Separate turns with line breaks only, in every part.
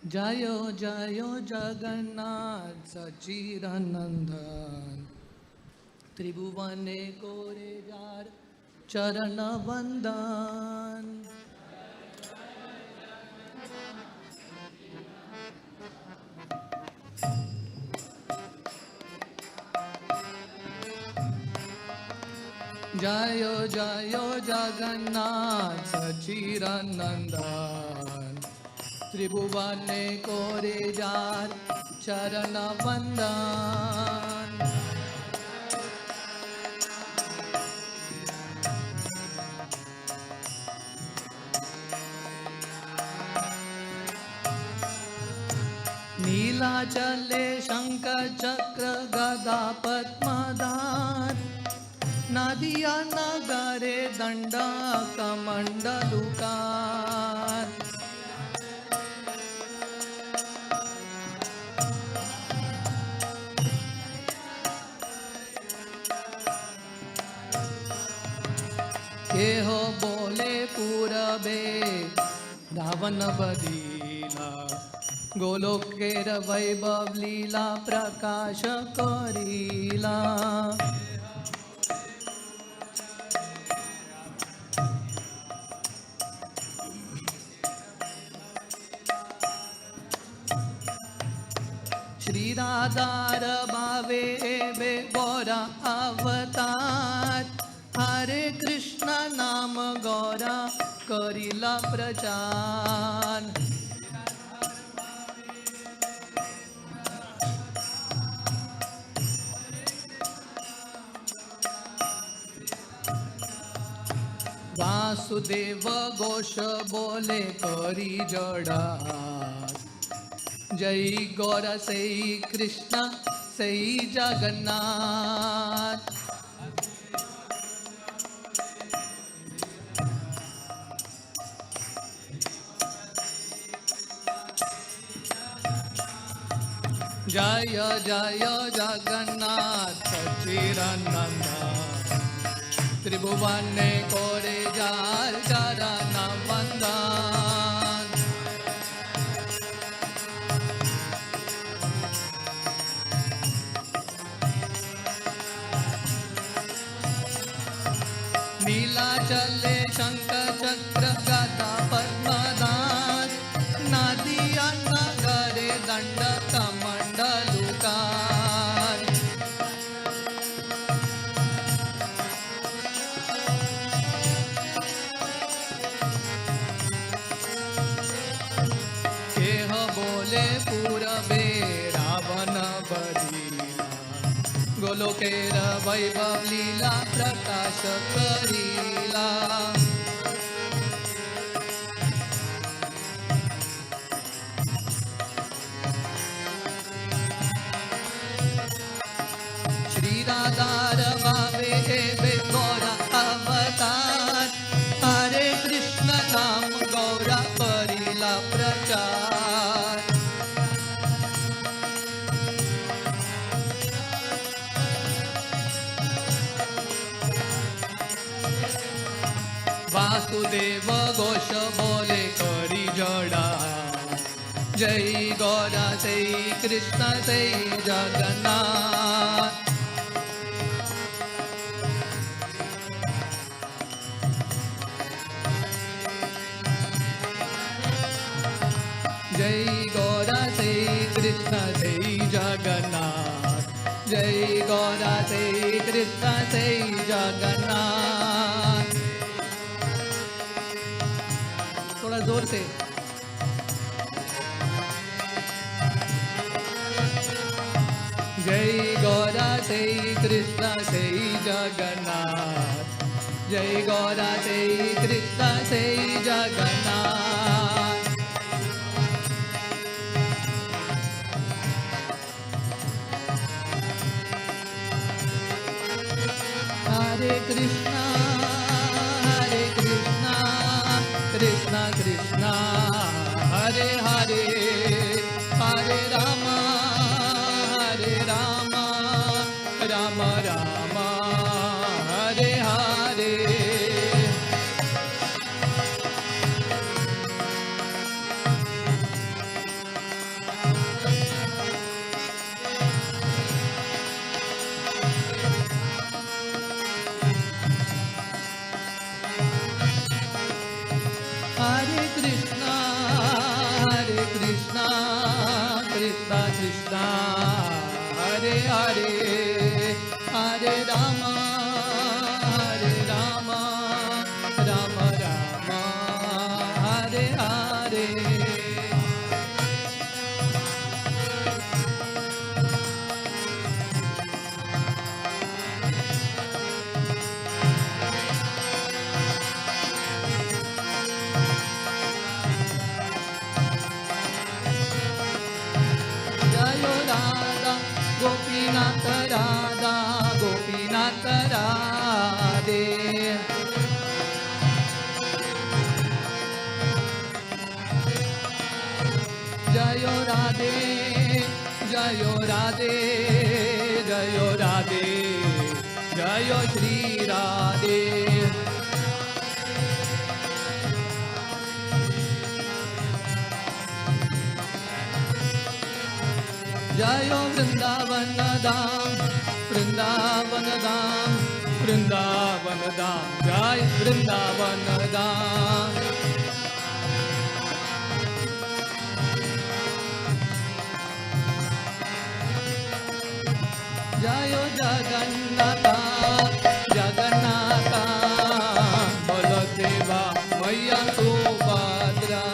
जयो जयो जगन्नाथ सच्चिदानंदन त्रिभुवने कोरे जार चरण वंदन। जयो जयो जगन्नाथ सच्चिदानंदन त्रिभुवने कोरे जार चरण वंदन। नीलाचले शंकर चक्र गदा पद्मधार नदिया नगरे दंडा कमंडलुकार। केहो बोले पूरबे रावण बदीला गोलोकेर वैभव लीला प्रकाश करीला। श्री राधार भावे बे गौरा अवतार हरे कृष्ण नाम गौरा करिला प्रचार। वासुदेव घोष बोले करी जड़ा जय गौरा सई कृष्ण सई जगन्नाथ। जय जय जगन्नाथ सच्चिदानंद त्रिभुवने कोरे जार चरण वंदन। नीलाचले शंकर चक्र गदा पद्मधार नदिया नगरे दंड कमंडलुकार। केह बोले पूरबे रावण बदीला गोलोकेर वैभव लीला प्रकाश करीला। श्री राधार भावे बे गौरा अवतार हरे कृष्ण नाम गौरा करिला प्रचार। वासुदेव घोष बोले करी जड़ा जय गौरा जय कृष्ण जय जगन्नाथ। जय गौरा जय कृष्ण जय जगन्नाथ। जय गौरा जय कृष्ण जय जगन्नाथ। थोड़ा जोर से। जय गौरा जय कृष्ण जय जगन्नाथ। जय गौरा जय कृष्ण जय जगन्नाथ। हरे कृष्णा कृष्णा कृष्णा हरे हरे हरे राम राम राम हरे हरे। कृष्ण कृष्ण हरे हरे हरे राम राम राम हरे हरे गोपीनाथ राधा गोपीनाथ राधे जयो राधे जयो राधे जयो राधे जयो श्री राधे जयो वृंदावन धाम वृंदावन धाम वृंदावन धाम जय वृंदावन धाम जयो जगन्नाथ जगन्नाथ बलदेवा मैया सुभद्रा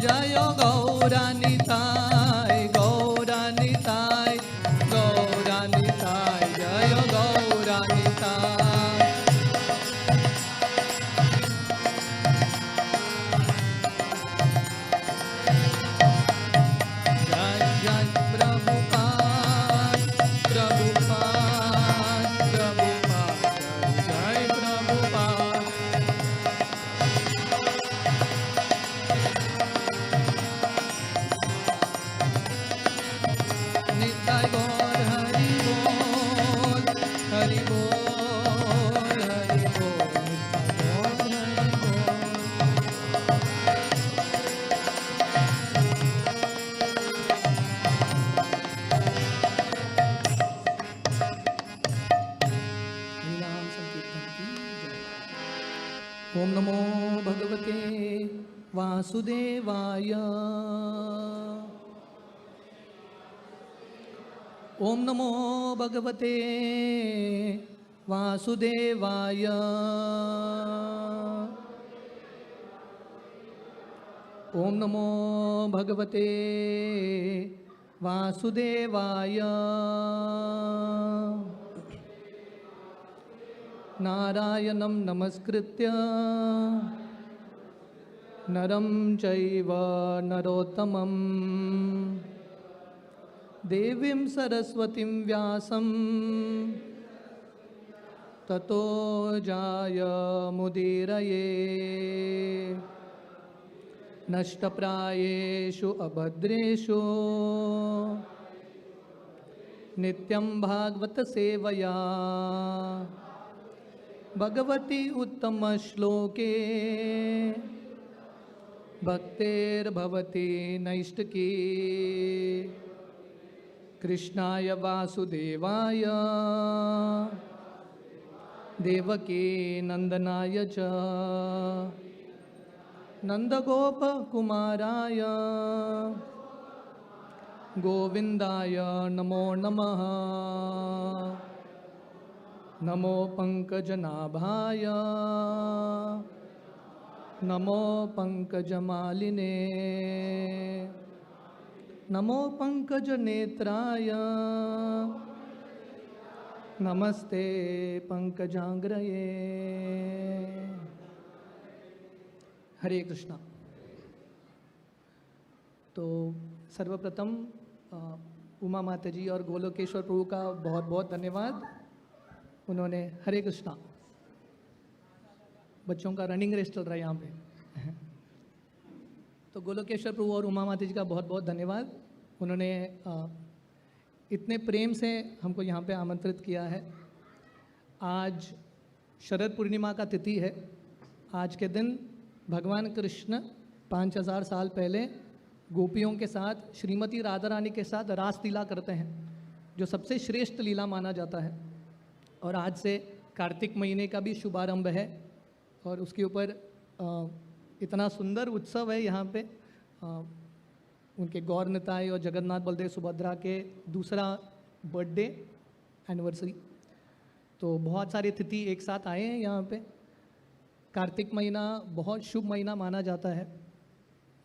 जयो गौरानिताय गौरानिताय गौरानिताय जयो गौरानिताय जय जय प्रभुपाद प्रभुपाद प्रभुपाद जय प्रभुपाद निताय गौर हरि बोल हरि बोल हरि बोल निताय गौर हरि बोल नाम संकीर्तन की जय। ओम नमो भगवते वासुदेवाय ओम नमो भगवते वासुदेवाय ओम नमो भगवते वासुदेवाय नारायणं नमस्कृत्य नरं चैव नरोत्तमं देवीं सरस्वतीं व्यासं ततो जायमुदीरये नष्टप्रायेषु अभद्रेषु नित्यं भागवत सेवया भगवती उत्तमश्लोके भक्तेर्भवति नैष्टिकी कृष्णाय वासुदेवाय देवकी नंदनाय च नंदगोपकुमाराय गोविंदाय नमो नमः नमो पंकजनाभाय नमो पंकजमालिने नमो पंकजनेत्राय नमस्ते पंकजांग्रये। हरे कृष्णा। तो सर्वप्रथम उमा माता जी और गोलोकेश्वर प्रभु का बहुत बहुत धन्यवाद। उन्होंने हरे कृष्णा, बच्चों का रनिंग रेस चल रहा है यहाँ पे। तो गोलोकेश्वर प्रभु और उमा माता जी का बहुत बहुत धन्यवाद। उन्होंने इतने प्रेम से हमको यहाँ पे आमंत्रित किया है। आज शरद पूर्णिमा का तिथि है। आज के दिन भगवान कृष्ण 5000 साल पहले गोपियों के साथ, श्रीमती राधा रानी के साथ रास लीला करते हैं, जो सबसे श्रेष्ठ लीला माना जाता है। और आज से कार्तिक महीने का भी शुभारंभ है और उसके ऊपर इतना सुंदर उत्सव है यहाँ पे। उनके गौर निताई और जगन्नाथ बलदेव सुभद्रा के दूसरा बर्थडे एनिवर्सरी, तो बहुत सारे तिथि एक साथ आए हैं यहाँ पे। कार्तिक महीना बहुत शुभ महीना माना जाता है।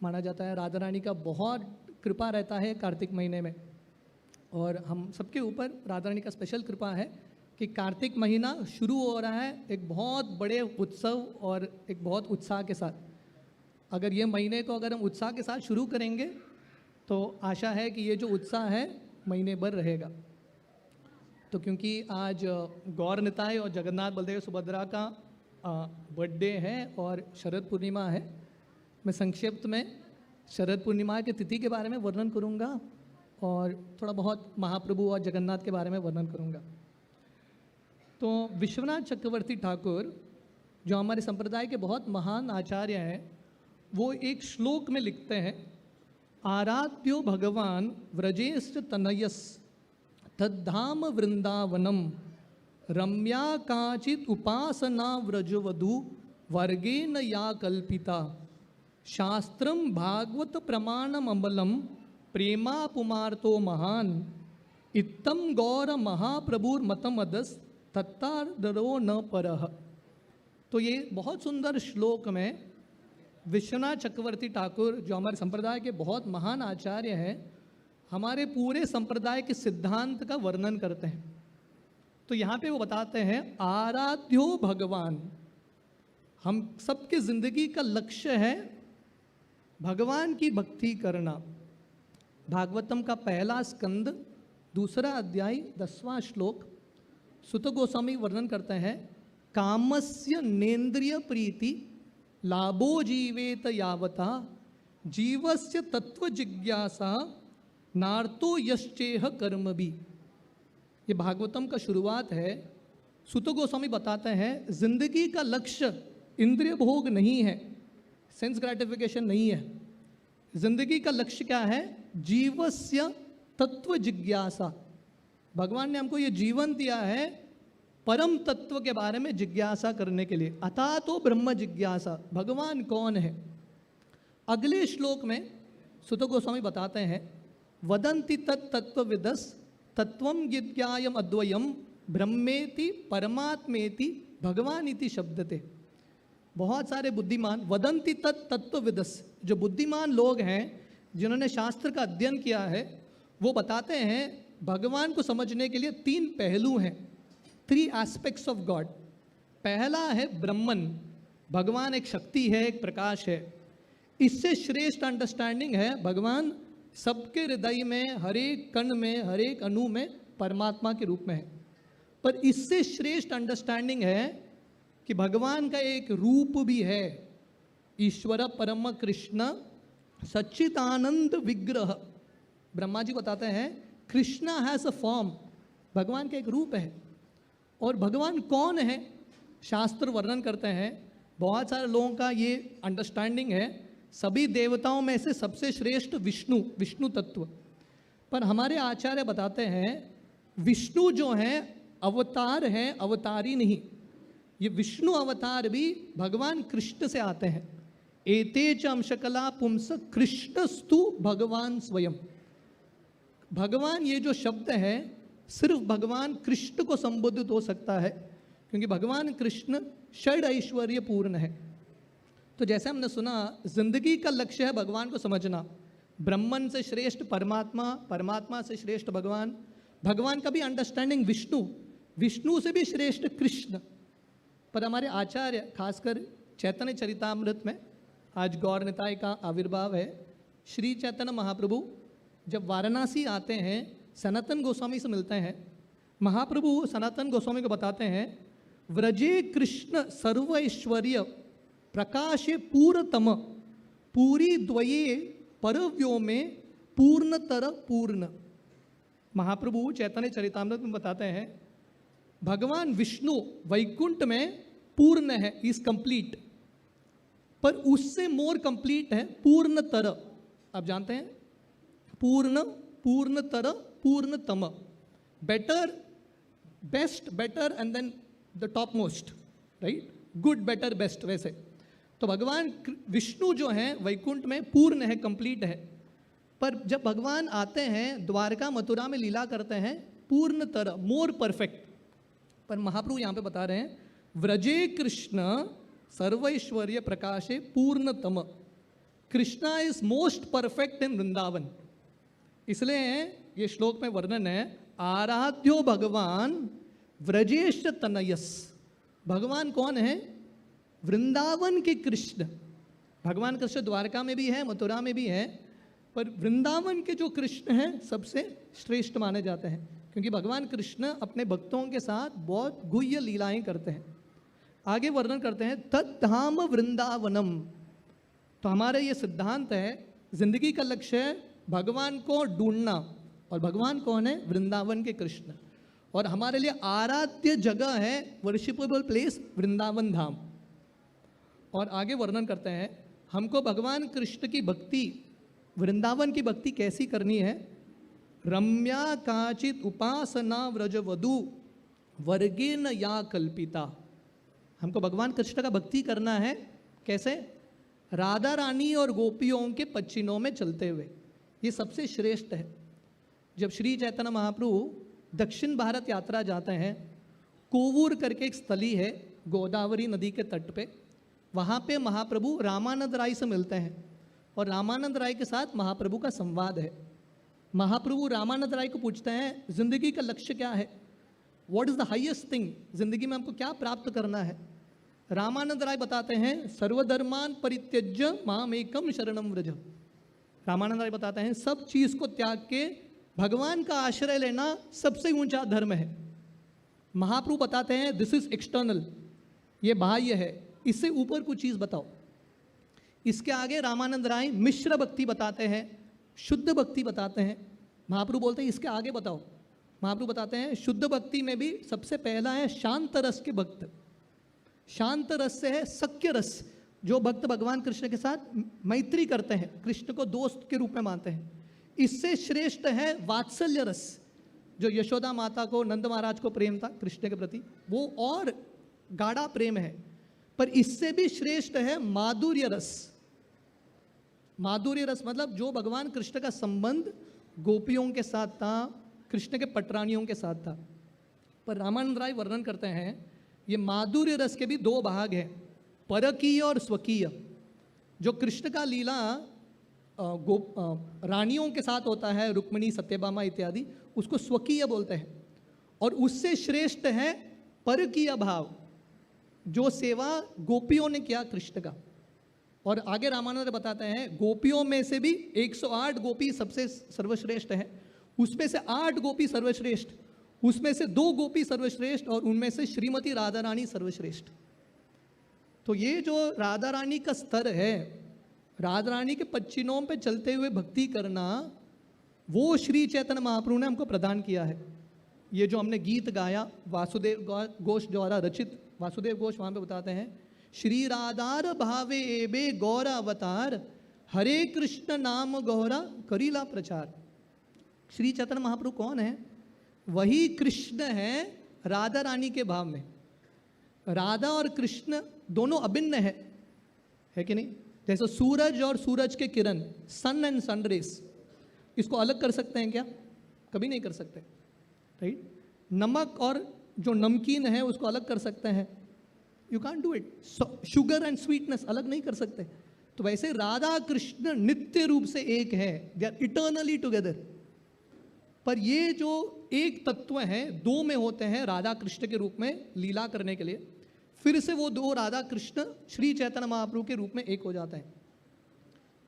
राधा रानी का बहुत कृपा रहता है कार्तिक महीने में, और हम सबके ऊपर राधा रानी का स्पेशल कृपा है कि कार्तिक महीना शुरू हो रहा है एक बहुत बड़े उत्सव और एक बहुत उत्साह के साथ। अगर ये महीने को अगर हम उत्साह के साथ शुरू करेंगे तो आशा है कि ये जो उत्साह है महीने भर रहेगा। तो क्योंकि आज गौर निताई और जगन्नाथ बलदेव सुभद्रा का बर्थडे है और शरद पूर्णिमा है, मैं संक्षिप्त में शरद पूर्णिमा की तिथि के बारे में वर्णन करूंगा और थोड़ा बहुत महाप्रभु और जगन्नाथ के बारे में वर्णन करूंगा। तो विश्वनाथ चक्रवर्ती ठाकुर जो हमारे संप्रदाय के बहुत महान आचार्य हैं, वो एक श्लोक में लिखते हैं, आराध्यो भगवान व्रजेश्च तनयस तद्धाम वृंदावनम रम्या काचित उपासना व्रजवधु वर्गेन या कल्पिता शास्त्रम भागवत प्रमाणम अमलम प्रेमा पुमार्तो महान इत्तम गौर महाप्रभुर मतमदस तत्तादरो न परह। तो ये बहुत सुंदर श्लोक में विश्वनाथ चक्रवर्ती ठाकुर जो हमारे संप्रदाय के बहुत महान आचार्य हैं, हमारे पूरे संप्रदाय के सिद्धांत का वर्णन करते हैं। तो यहाँ पे वो बताते हैं, आराध्यो भगवान, हम सबके जिंदगी का लक्ष्य है भगवान की भक्ति करना। भागवतम का पहला स्कंद दूसरा अध्याय 10वां श्लोक सुत गोस्वामी वर्णन करते हैं, कामस्य नेन्द्रिय प्रीति लाभो जीवेत यावता जीवस्य तत्व जिज्ञासा नार्तो यश्चेह कर्म भी। ये भागवतम का शुरुआत है। सुत गोस्वामी बताते हैं जिंदगी का लक्ष्य इंद्रिय भोग नहीं है, सेंस ग्रेटिफिकेशन नहीं है। जिंदगी का लक्ष्य क्या है? जीवस्य तत्व जिज्ञासा। भगवान ने हमको ये जीवन दिया है परम तत्व के बारे में जिज्ञासा करने के लिए। अथा तो ब्रह्म जिज्ञासा, भगवान कौन है। अगले श्लोक में सुत गोस्वामी बताते हैं, वदन्ति तत्तत्वविदस् तत्वं जिज्ञायम अद्वयम ब्रह्मेति परमात्मेति भगवान इति शब्दते। बहुत सारे बुद्धिमान, वदन्ति तत्तत्वविदस्, जो बुद्धिमान लोग हैं जिन्होंने शास्त्र का अध्ययन किया है, वो बताते हैं भगवान को समझने के लिए 3 पहलू हैं, 3 एस्पेक्ट्स ऑफ गॉड। पहला है ब्रह्मन, भगवान एक शक्ति है, एक प्रकाश है। इससे श्रेष्ठ अंडरस्टैंडिंग है भगवान सबके हृदय में, हर एक कण में, हर एक अणु में परमात्मा के रूप में है। पर इससे श्रेष्ठ अंडरस्टैंडिंग है कि भगवान का एक रूप भी है, ईश्वर परम कृष्ण सच्चिदानंद विग्रह। ब्रह्मा जी बताते हैं कृष्णा हैज अ फॉर्म, भगवान का एक रूप है। और भगवान कौन है, शास्त्र वर्णन करते हैं। बहुत सारे लोगों का ये अंडरस्टैंडिंग है सभी देवताओं में से सबसे श्रेष्ठ विष्णु, विष्णु तत्व। पर हमारे आचार्य बताते हैं विष्णु जो हैं अवतार हैं, अवतारी नहीं। ये विष्णु अवतार भी भगवान कृष्ण से आते हैं। एते च अंशकला पुंस कृष्णस्तु भगवान स्वयं। भगवान ये जो शब्द है सिर्फ भगवान कृष्ण को संबोधित हो सकता है, क्योंकि भगवान कृष्ण षड ऐश्वर्य पूर्ण है। तो जैसे हमने सुना, जिंदगी का लक्ष्य है भगवान को समझना। ब्रह्मन से श्रेष्ठ परमात्मा, परमात्मा से श्रेष्ठ भगवान, भगवान का भी अंडरस्टैंडिंग विष्णु, विष्णु से भी श्रेष्ठ कृष्ण। पर हमारे आचार्य खासकर चैतन्य चरितामृत में आज गौर निताय का आविर्भाव है। श्री चैतन्य महाप्रभु जब वाराणसी आते हैं, सनातन गोस्वामी से मिलते हैं। महाप्रभु सनातन गोस्वामी को बताते हैं, व्रजे कृष्ण सर्व ऐश्वर्य प्रकाशे पूर्णतम पूरी द्वये परव्यो में पूर्णतर पूर्ण। महाप्रभु चैतन्य चरितामृत में बताते हैं भगवान विष्णु वैकुंठ में पूर्ण है, इज कंप्लीट, पर उससे मोर कंप्लीट है पूर्णतर। आप जानते हैं पूर्ण, पूर्णतर, पूर्णतम, better, best, better and then the top most, right, good better best. वैसे तो भगवान विष्णु जो हैं वैकुंठ में पूर्ण है, कंप्लीट है, पर जब भगवान आते हैं द्वारका मथुरा में लीला करते हैं पूर्ण तरह, मोर परफेक्ट। पर महाप्रभु यहाँ पे बता रहे हैं व्रजे कृष्ण सर्वैश्वर्य प्रकाशे पूर्णतम, Krishna is most perfect in Vrindavan. इसलिए ये श्लोक में वर्णन है आराध्यो भगवान व्रजेश तनयस। भगवान कौन है? वृंदावन के कृष्ण। भगवान कृष्ण द्वारका में भी है, मथुरा में भी है, पर वृंदावन के जो कृष्ण हैं सबसे श्रेष्ठ माने जाते हैं, क्योंकि भगवान कृष्ण अपने भक्तों के साथ बहुत गुह्य लीलाएं करते हैं। आगे वर्णन करते हैं तद्धाम वृंदावनम। तो हमारा ये सिद्धांत है, जिंदगी का लक्ष्य है भगवान को ढूंढना, और भगवान कौन है? वृंदावन के कृष्ण। और हमारे लिए आराध्य जगह है, वर्शिपेबल प्लेस, वृंदावन धाम। और आगे वर्णन करते हैं हमको भगवान कृष्ण की भक्ति, वृंदावन की भक्ति कैसी करनी है। रम्या काचित उपासना व्रज वधु वर्गेन या कल्पिता। हमको भगवान कृष्ण का भक्ति करना है कैसे? राधा रानी और गोपियों के पच्चीनों में चलते हुए। ये सबसे श्रेष्ठ है। जब श्री चैतन्य महाप्रभु दक्षिण भारत यात्रा जाते हैं, कोवूर करके एक स्थली है गोदावरी नदी के तट पे, वहाँ पे महाप्रभु रामानंद राय से मिलते हैं और रामानंद राय के साथ महाप्रभु का संवाद है। महाप्रभु रामानंद राय को पूछते हैं जिंदगी का लक्ष्य क्या है, what is the highest thing, जिंदगी में हमको क्या प्राप्त करना है। रामानंद राय बताते हैं सर्वधर्मान परित्यज्य मामेकम शरणम व्रज। रामानंद राय बताते हैं सब चीज को त्याग के भगवान का आश्रय लेना सबसे ऊंचा धर्म है। महाप्रभु बताते हैं दिस इज एक्सटर्नल, ये बाह्य है, इससे ऊपर कुछ चीज बताओ। इसके आगे रामानंद राय मिश्र भक्ति बताते हैं, शुद्ध भक्ति बताते हैं। महाप्रभु बोलते हैं इसके आगे बताओ। महाप्रभु बताते हैं शुद्ध भक्ति में भी सबसे पहला है शांत रस के भक्त। शांत रस से है सख्य रस, जो भक्त भगवान कृष्ण के साथ मैत्री करते हैं, कृष्ण को दोस्त के रूप में मानते हैं। इससे श्रेष्ठ है वात्सल्य रस, जो यशोदा माता को, नंद महाराज को प्रेम था कृष्ण के प्रति, वो और गाढ़ा प्रेम है। पर इससे भी श्रेष्ठ है माधुर्य रस। माधुर्य रस मतलब जो भगवान कृष्ण का संबंध गोपियों के साथ था, कृष्ण के पटरानियों के साथ था। पर रामानंद राय वर्णन करते हैं ये माधुर्य रस के भी दो भाग हैं, परकीय और स्वकीय। जो कृष्ण का लीला रानियों के साथ होता है, रुक्मिणी, सत्यभामा इत्यादि, उसको स्वकीय बोलते हैं। और उससे श्रेष्ठ है परकीय भाव, जो सेवा गोपियों ने किया कृष्ण का। और आगे रामानंद बताते हैं गोपियों में से भी 108 गोपी सबसे सर्वश्रेष्ठ है, उसमें से 8 गोपी सर्वश्रेष्ठ, उसमें से 2 गोपी सर्वश्रेष्ठ, और उनमें से श्रीमती राधा रानी सर्वश्रेष्ठ। तो ये जो राधा रानी का स्तर है, राधा रानी के पच्चीनों पे चलते हुए भक्ति करना, वो श्री चैतन्य महाप्रभु ने हमको प्रदान किया है। ये जो हमने गीत गाया वासुदेव घोष द्वारा रचित, वासुदेव घोष वहाँ पे बताते हैं श्री राधार भावे एबे गौरा अवतार, हरे कृष्ण नाम गौरा करीला प्रचार। श्री चैतन्य महाप्रभु कौन है? वही कृष्ण है राधा रानी के भाव में। राधा और कृष्ण दोनों अभिन्न है कि नहीं? जैसे सूरज और सूरज के किरण, सन एंड सन रेस, इसको अलग कर सकते हैं क्या? कभी नहीं कर सकते, राइट? नमक और जो नमकीन है उसको अलग कर सकते हैं? You can't do it. Sugar and sweetness अलग नहीं कर सकते। तो वैसे राधा कृष्ण नित्य रूप से एक है, दे आर इटर्नली टुगेदर। पर ये जो एक तत्व है, दो में होते हैं राधा कृष्ण के रूप में लीला करने के लिए, फिर से वो दो राधा कृष्ण श्री चैतन्य महाप्रभु के रूप में एक हो जाते हैं।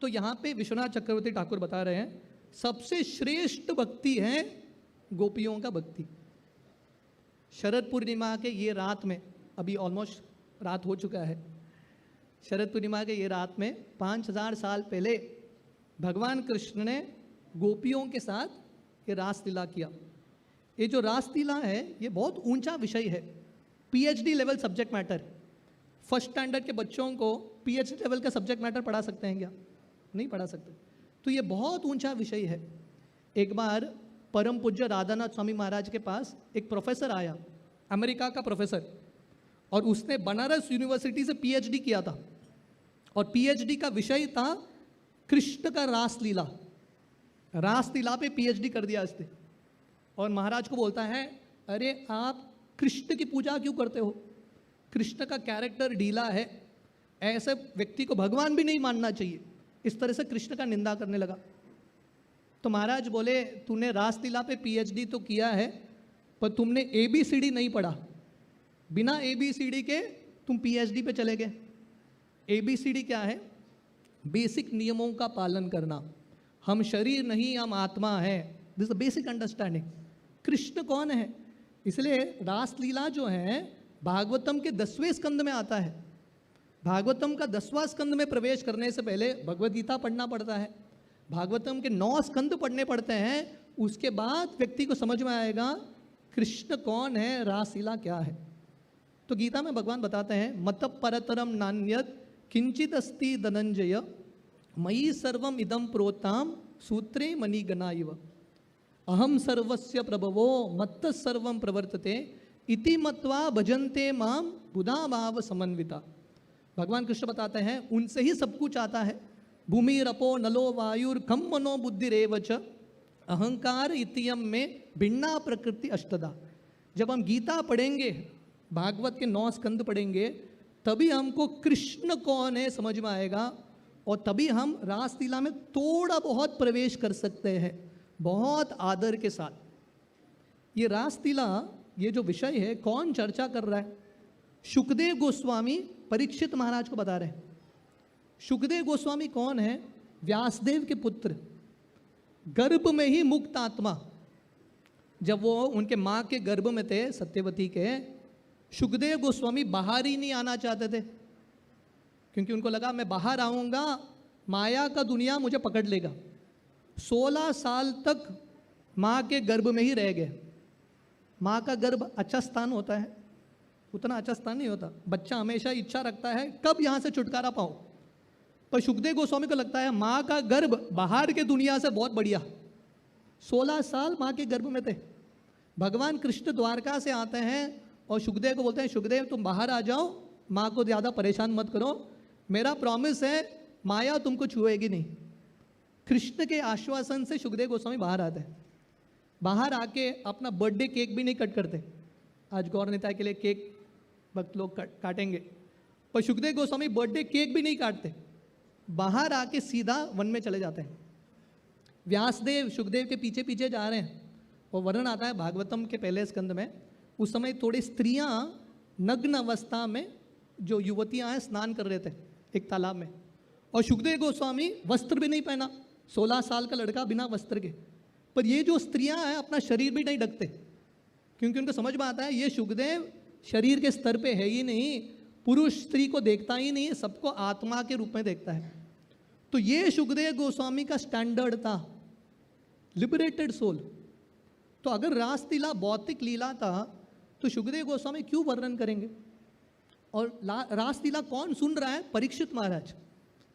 तो यहाँ पे विश्वनाथ चक्रवर्ती ठाकुर बता रहे हैं सबसे श्रेष्ठ भक्ति है गोपियों का भक्ति। शरद पूर्णिमा के ये रात में, अभी ऑलमोस्ट रात हो चुका है, शरद पूर्णिमा के ये रात में 5000 साल पहले भगवान कृष्ण ने गोपियों के साथ ये रास लीला किया। ये जो रास लीला है ये बहुत ऊंचा विषय है, PhD level subject matter. First standard के बच्चों को पीएचडी लेवल का सब्जेक्ट मैटर पढ़ा सकते हैं क्या? नहीं पढ़ा सकते। तो ये बहुत ऊंचा विषय है। एक बार परम पूज्य राधानाथ स्वामी महाराज के पास एक प्रोफेसर आया, अमेरिका का प्रोफेसर, और उसने बनारस यूनिवर्सिटी से पीएचडी किया था, और पीएचडी का विषय था कृष्ण का रासलीला। रासलीला पे पीएचडी कर दिया इसने, और महाराज को बोलता है, अरे आप कृष्ण की पूजा क्यों करते हो? कृष्ण का कैरेक्टर ढीला है, ऐसे व्यक्ति को भगवान भी नहीं मानना चाहिए। इस तरह से कृष्ण का निंदा करने लगा। तो महाराज बोले, तूने रासलीला पे पीएचडी तो किया है, पर तुमने एबीसीडी नहीं पढ़ा। बिना एबीसीडी के तुम पीएचडी पे चले गए। एबीसीडी क्या है? बेसिक नियमों का पालन करना। हम शरीर नहीं, हम आत्मा है। This the basic understanding. Krishna कौन है? इसलिए रासलीला जो है भागवतम के 10वें स्कंद में आता है। भागवतम का 10वां स्कंद में प्रवेश करने से पहले भगवद गीता पढ़ना पड़ता है। भागवतम के 9 स्कंद पढ़ने पड़ते हैं, उसके बाद व्यक्ति को समझ में आएगा कृष्ण कौन है, रासलीला क्या है। तो गीता में भगवान बताते हैं, मत परतरम नान्यत किंचित अस्ति धनंजय मयि सर्वम इदम प्रोताम सूत्रे मणिगणा इव अहम सर्वस्य प्रभवो मत्त सर्वम प्रवर्तते इति मत्वा भजन्ते माम बुधा भाव समन्विता। भगवान कृष्ण बताते हैं, उनसे ही सब कुछ आता है। भूमि रपो नलो वायुर खम मनो बुद्धिरेवच अहंकार इतियम में भिन्ना प्रकृति अष्टदा। जब हम गीता पढ़ेंगे, भागवत के 9 स्कंद पढ़ेंगे, तभी हमको कृष्ण कौन है समझ में आएगा, और तभी हम रासलीला में थोड़ा बहुत प्रवेश कर सकते हैं, बहुत आदर के साथ। ये रासलीला, ये जो विषय है, कौन चर्चा कर रहा है? शुकदेव गोस्वामी परीक्षित महाराज को बता रहे हैं। शुकदेव गोस्वामी कौन है? व्यासदेव के पुत्र, गर्भ में ही मुक्त आत्मा। जब वो उनके माँ के गर्भ में थे, सत्यवती के, शुकदेव गोस्वामी बाहर ही नहीं आना चाहते थे, क्योंकि उनको लगा मैं बाहर आऊँगा माया का दुनिया मुझे पकड़ लेगा। 16 साल तक माँ के गर्भ में ही रह गए। माँ का गर्भ अच्छा स्थान होता है? उतना अच्छा स्थान नहीं होता। बच्चा हमेशा इच्छा रखता है कब यहाँ से छुटकारा पाऊँ, पर शुकदेव गोस्वामी को लगता है माँ का गर्भ बाहर के दुनिया से बहुत बढ़िया। 16 साल माँ के गर्भ में थे। भगवान कृष्ण द्वारका से आते हैं और शुकदेव को बोलते हैं, शुकदेव तुम बाहर आ जाओ, माँ को ज़्यादा परेशान मत करो, मेरा प्रॉमिस है माया तुमको छुएगी नहीं। कृष्ण के आश्वासन से शुकदेव गोस्वामी बाहर आते हैं। बाहर आके अपना बर्थडे केक भी नहीं कट करते। आज गौर निताय के लिए केक भक्त लोग काटेंगे, पर शुकदेव गोस्वामी बर्थडे केक भी नहीं काटते। बाहर आके सीधा वन में चले जाते हैं। व्यासदेव शुकदेव के पीछे पीछे जा रहे हैं, और वर्णन आता है भागवतम के पहले स्कंद में। उस समय थोड़ी स्त्रियां नग्न अवस्था में, जो युवतियां हैं, स्नान कर रहे थे एक तालाब में, और शुकदेव गोस्वामी वस्त्र भी नहीं पहना। 16 साल का लड़का बिना वस्त्र के। पर ये जो स्त्रियां हैं अपना शरीर भी नहीं ढकते, क्योंकि उनको समझ में आता है ये शुकदेव शरीर के स्तर पे है ही नहीं, पुरुष स्त्री को देखता ही नहीं, सबको आत्मा के रूप में देखता है। तो ये शुकदेव गोस्वामी का स्टैंडर्ड था, लिबरेटेड सोल। तो अगर रासलीला भौतिक लीला था तो शुकदेव गोस्वामी क्यों वर्णन करेंगे? और रासलीला कौन सुन रहा है? परीक्षित महाराज।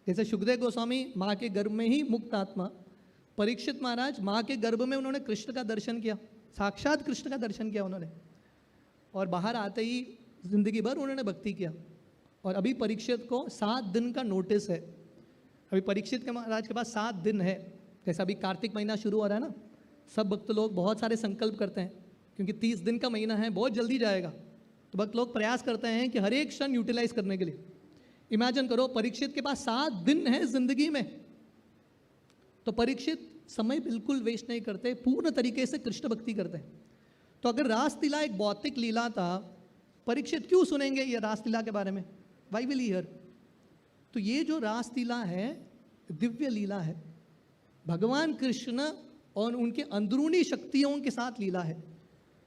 जैसे शुकदेव गोस्वामी माँ के गर्भ में ही मुक्त आत्मा, परीक्षित महाराज माँ के गर्भ में उन्होंने कृष्ण का दर्शन किया, साक्षात कृष्ण का दर्शन किया उन्होंने, और बाहर आते ही जिंदगी भर उन्होंने भक्ति किया। और अभी परीक्षित को 7 दिन का नोटिस है। अभी परीक्षित के महाराज के पास 7 दिन है। जैसे अभी कार्तिक महीना शुरू हो रहा है ना, सब भक्त लोग बहुत सारे संकल्प करते हैं, क्योंकि 30 दिन का महीना है, बहुत जल्दी जाएगा। तो भक्त लोग प्रयास करते हैं कि हर एक क्षण यूटिलाइज करने के लिए। इमेजिन करो, परीक्षित के पास 7 दिन है जिंदगी में, तो परीक्षित समय बिल्कुल वेस्ट नहीं करते, पूर्ण तरीके से कृष्ण भक्ति करते हैं। तो अगर रासलीला एक भौतिक लीला था, परीक्षित क्यों सुनेंगे ये रासलीला के बारे में? Why will hear? तो ये जो रासलीला है दिव्य लीला है, भगवान कृष्ण और उनके अंदरूनी शक्तियों के साथ लीला है।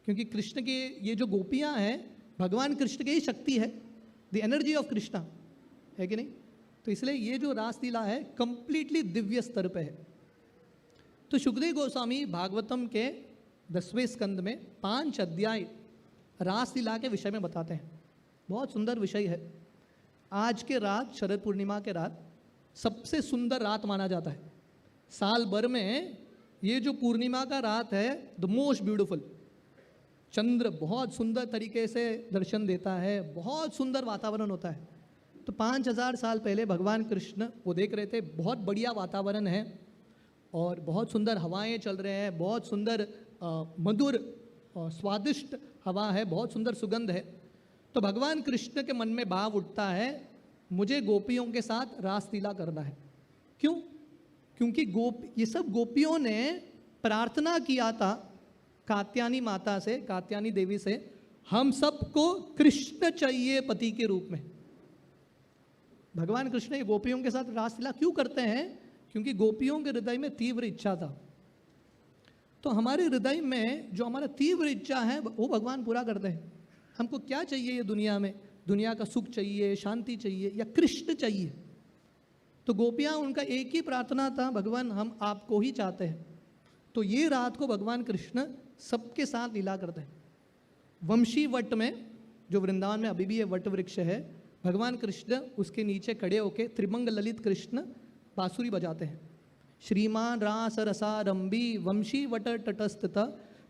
क्योंकि कृष्ण के ये जो गोपियां हैं भगवान कृष्ण की ही शक्ति है, द एनर्जी ऑफ कृष्णा, है कि नहीं? तो इसलिए ये जो रासलीला है कंप्लीटली दिव्य स्तर पे है। तो शुकदेव गोस्वामी भागवतम के 10वें स्कंद में 5 अध्याय रासलीला के विषय में बताते हैं। बहुत सुंदर विषय है। आज के रात, शरद पूर्णिमा के रात, सबसे सुंदर रात माना जाता है। साल भर में ये जो पूर्णिमा का रात है द मोस्ट ब्यूटीफुल। चंद्र बहुत सुंदर तरीके से दर्शन देता है, बहुत सुंदर वातावरण होता है। तो 5000 साल पहले भगवान कृष्ण वो देख रहे थे, बहुत बढ़िया वातावरण है और बहुत सुंदर हवाएं चल रहे हैं, बहुत सुंदर मधुर और स्वादिष्ट हवा है, बहुत सुंदर सुगंध है। तो भगवान कृष्ण के मन में भाव उठता है, मुझे गोपियों के साथ रासलीला करना है। क्यों? क्योंकि ये सब गोपियों ने प्रार्थना किया था कात्यायनी माता से, कात्यायनी देवी से, हम सबको कृष्ण चाहिए पति के रूप में। भगवान कृष्ण ये गोपियों के साथ रासलीला क्यों करते हैं? क्योंकि गोपियों के हृदय में तीव्र इच्छा था। तो हमारे हृदय में जो हमारा तीव्र इच्छा है वो भगवान पूरा करते हैं। हमको क्या चाहिए ये दुनिया में? दुनिया का सुख चाहिए, शांति चाहिए, या कृष्ण चाहिए? तो गोपियाँ उनका एक ही प्रार्थना था, भगवान हम आपको ही चाहते हैं। तो ये रात को भगवान कृष्ण सबके साथ लीला करते हैं। वंशी वट में, जो वृंदावन में अभी भी ये वट वृक्ष है, भगवान कृष्ण उसके नीचे खड़े होके त्रिमंग ललित कृष्ण बांसुरी बजाते हैं। श्रीमान रास रसारंभी वंशी वट तटस्थित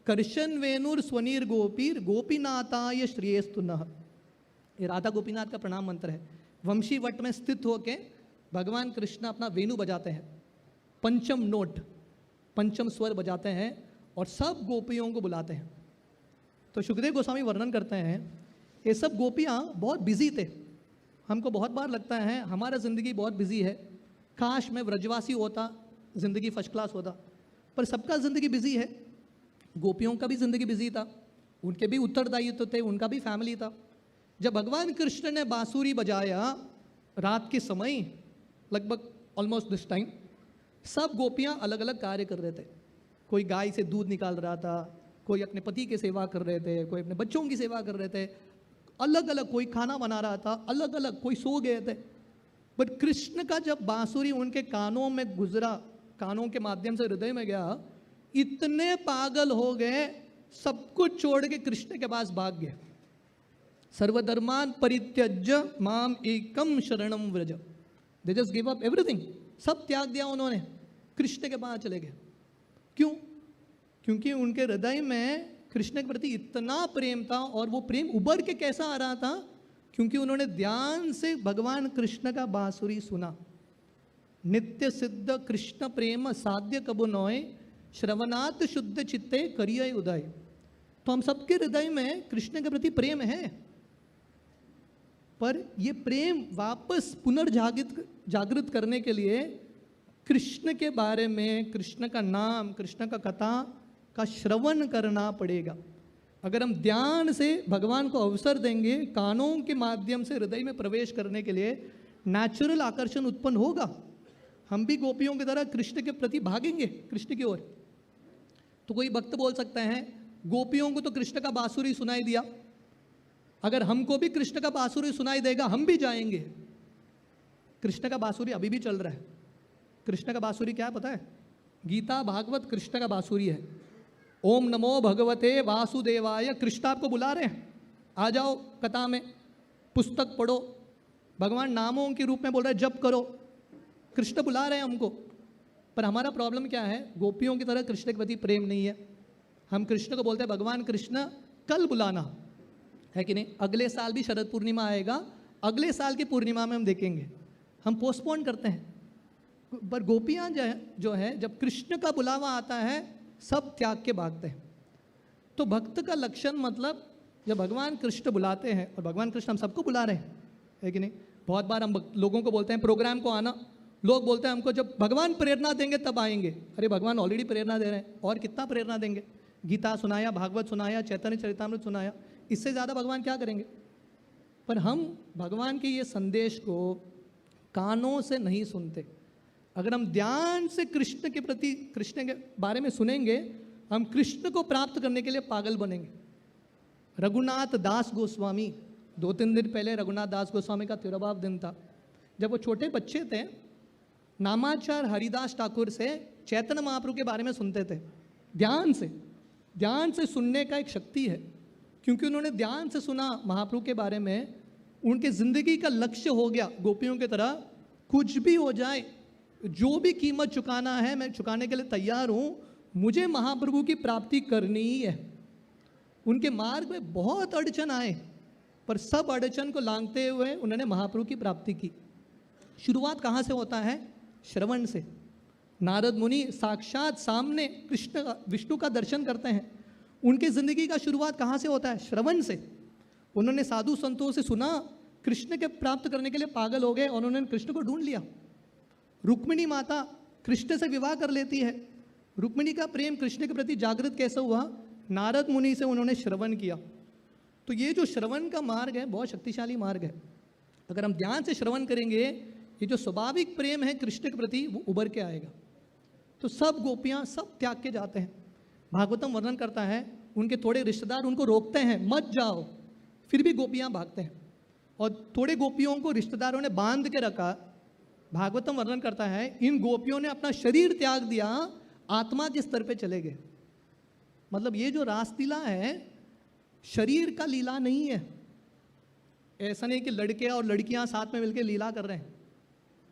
कर्शन वेणुर स्वनीर गोपीर गोपीनाथाय श्रेयस्तुनः। ये राधा गोपीनाथ का प्रणाम मंत्र है। वंशी वट में स्थित होके भगवान कृष्ण अपना वेणु बजाते हैं, पंचम नोट, पंचम स्वर बजाते हैं और सब गोपियों को बुलाते हैं। तो सुखदेव गोस्वामी वर्णन करते हैं, ये सब गोपियाँ बहुत बिजी थे। हमको बहुत बार लगता है हमारा ज़िंदगी बहुत बिजी है, काश मैं व्रजवासी होता, ज़िंदगी फर्स्ट क्लास होता, पर सबका ज़िंदगी बिजी है। गोपियों का भी ज़िंदगी बिजी था, उनके भी उत्तरदायित्व थे, उनका भी फैमिली था। जब भगवान कृष्ण ने बांसुरी बजाया रात के समय, लगभग ऑलमोस्ट दिस टाइम, सब गोपियाँ अलग अलग कार्य कर रहे थे। कोई गाय से दूध निकाल रहा था, कोई अपने पति की सेवा कर रहे थे, कोई अपने बच्चों की सेवा कर रहे थे, अलग अलग, कोई खाना बना रहा था, अलग अलग, कोई सो गए थे। बट कृष्ण का जब बांसुरी उनके कानों में गुजरा, कानों के माध्यम से हृदय में गया, इतने पागल हो गए, सब कुछ छोड़ के कृष्ण के पास भाग गए। सर्वधर्मान परित्यज्य माम एकम शरणम Vraj. They just give up everything, सब त्याग दिया उन्होंने, कृष्ण के पास चले गए। क्यों? क्योंकि उनके हृदय में कृष्ण के प्रति इतना प्रेम था। और वो प्रेम उभर के कैसा आ रहा था? क्योंकि उन्होंने ध्यान से भगवान कृष्ण का बांसुरी सुना। नित्य सिद्ध कृष्ण प्रेम साध्य कबु नोय, श्रवणात् शुद्ध चित्ते करिय उदय। तो हम सबके हृदय में कृष्ण के प्रति प्रेम है, पर ये प्रेम वापस पुनर्जागृत करने के लिए कृष्ण के बारे में, कृष्ण का नाम, कृष्ण का कथा का श्रवण करना पड़ेगा। अगर हम ध्यान से भगवान को अवसर देंगे, कानों के माध्यम से हृदय में प्रवेश करने के लिए नेचुरल आकर्षण उत्पन्न होगा। हम भी गोपियों की तरह कृष्ण के प्रति भागेंगे, कृष्ण की ओर। तो कोई भक्त बोल सकते हैं, गोपियों को तो कृष्ण का बांसुरी सुनाई दिया, अगर हमको भी कृष्ण का बांसुरी सुनाई देगा हम भी जाएंगे। कृष्ण का बांसुरी अभी भी चल रहा है। कृष्ण का बांसुरी क्या है पता है? गीता भागवत कृष्ण का बांसुरी है। ओम नमो भगवते वासुदेवाय, कृष्ण आपको बुला रहे हैं, आ जाओ कथा में, पुस्तक पढ़ो। भगवान नामों के रूप में बोल रहे हैं, जप करो। कृष्ण बुला रहे हैं हमको। पर हमारा प्रॉब्लम क्या है? गोपियों की तरह कृष्ण के प्रति प्रेम नहीं है। हम कृष्ण को बोलते हैं भगवान कृष्ण कल बुलाना, है कि नहीं? अगले साल भी शरद पूर्णिमा आएगा, अगले साल की पूर्णिमा में हम देखेंगे। हम पोस्टपोन करते हैं। पर गोपियाँ जो है जब कृष्ण का बुलावा आता है सब त्याग के भागते हैं। तो भक्त का लक्षण मतलब जब भगवान कृष्ण बुलाते हैं, और भगवान कृष्ण हम सबको बुला रहे हैं, है कि नहीं? बहुत बार हम लोगों को बोलते हैं प्रोग्राम को आना, लोग बोलते हैं हमको जब भगवान प्रेरणा देंगे तब आएंगे। अरे भगवान ऑलरेडी प्रेरणा दे रहे हैं, और कितना प्रेरणा देंगे? गीता सुनाया, भागवत सुनाया, चैतन्य चरितामृत सुनाया, इससे ज़्यादा भगवान क्या करेंगे? पर हम भगवान के ये संदेश को कानों से नहीं सुनते। अगर हम ध्यान से कृष्ण के प्रति, कृष्ण के बारे में सुनेंगे, हम कृष्ण को प्राप्त करने के लिए पागल बनेंगे। रघुनाथ दास गोस्वामी, 2-3 दिन पहले रघुनाथ दास गोस्वामी का तिरुभाव दिन था। जब वो छोटे बच्चे थे, नामाचार हरिदास ठाकुर से चैतन्य महाप्रभु के बारे में सुनते थे। ध्यान से सुनने का एक शक्ति है, क्योंकि उन्होंने ध्यान से सुना महाप्रभु के बारे में, उनके ज़िंदगी का लक्ष्य हो गया गोपियों की तरह, कुछ भी हो जाए, जो भी कीमत चुकाना है मैं चुकाने के लिए तैयार हूँ, मुझे महाप्रभु की प्राप्ति करनी ही है। उनके मार्ग में बहुत अड़चन आए, पर सब अड़चन को लांघते हुए उन्होंने महाप्रभु की प्राप्ति की। शुरुआत कहाँ से होता है? श्रवण से। नारद मुनि साक्षात सामने विष्णु का दर्शन करते हैं। उनकी जिंदगी का शुरुआत कहाँ से होता है? श्रवण से। उन्होंने साधु संतों से सुना, कृष्ण के प्राप्त करने के लिए पागल हो गए और उन्होंने कृष्ण को ढूंढ लिया। रुक्मिणी माता कृष्ण से विवाह कर लेती है। रुक्मिणी का प्रेम कृष्ण के प्रति जागृत कैसे हुआ? नारद मुनि से उन्होंने श्रवण किया। तो ये जो श्रवण का मार्ग है बहुत शक्तिशाली मार्ग है। अगर हम ध्यान से श्रवण करेंगे, ये जो स्वाभाविक प्रेम है कृष्ण के प्रति वो उभर के आएगा। तो सब गोपियाँ सब त्याग के जाते हैं। भागवतम वर्णन करता है उनके थोड़े रिश्तेदार उनको रोकते हैं, मत जाओ, फिर भी गोपियाँ भागते हैं। और थोड़े गोपियों को रिश्तेदारों ने बांध के रखा। भागवतम वर्णन करता है इन गोपियों ने अपना शरीर त्याग दिया, आत्मा के स्तर पे चले गए। मतलब ये जो रासलीला है शरीर का लीला नहीं है। ऐसा नहीं कि लड़के और लड़कियां साथ में मिलकर लीला कर रहे हैं।